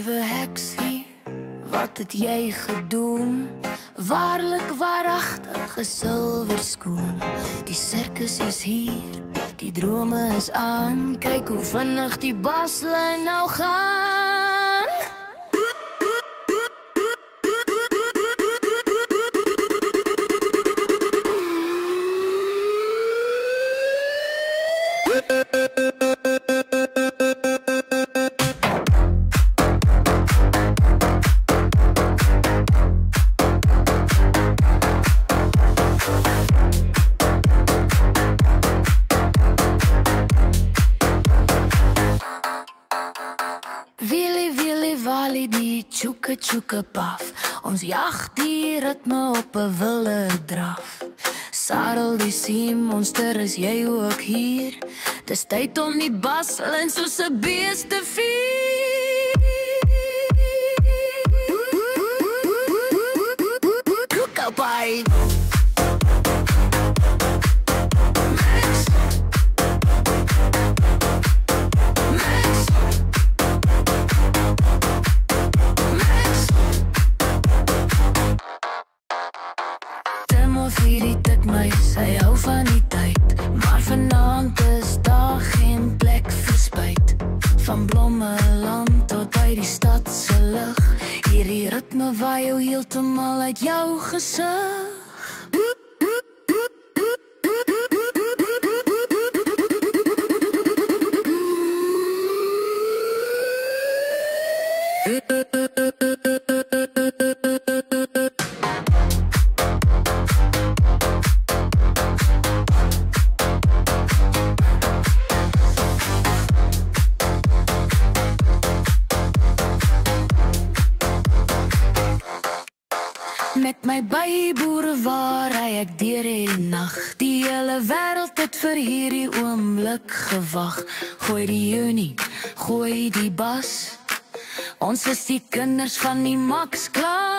Liewe heksie, wat het jy gedoen? Waarlik waaragtige silverskoen. Die sirkus is hier, die drome is aan. Kyk hoe vinnig die baslyn nou gaan. Wali die tjoeke tjoeke paf. Ons jag die ritme op 'n wilde draf. Sarel die siem, monster is jy ook hier. Dis tyd om die baslyn soos 'n bees te vier. Koekopai. Hierdie tik my, sy hou van die tyd. Maar vanaand is daar geen plek vir spyt. Van Blommeland tot by die stad se lig. Hierdie ritme waai jou heeltemal uit jou gesig. Met my byboere waar ry ek deur die nag. Die hele wêreld het vir hierdie oomblik gewag. Gooi die unie, gooi die bas. Ons is die kinders van die Max klas.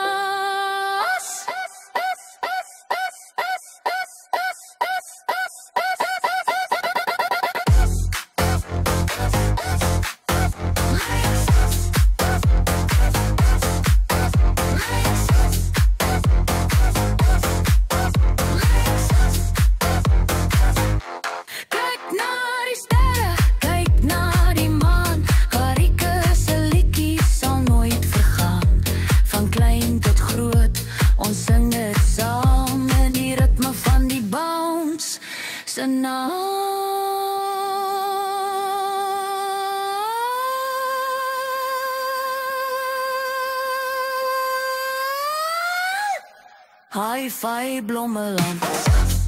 Ons sing dit saam in die ritme van die bounce se naam. Hi-fi Blommeland.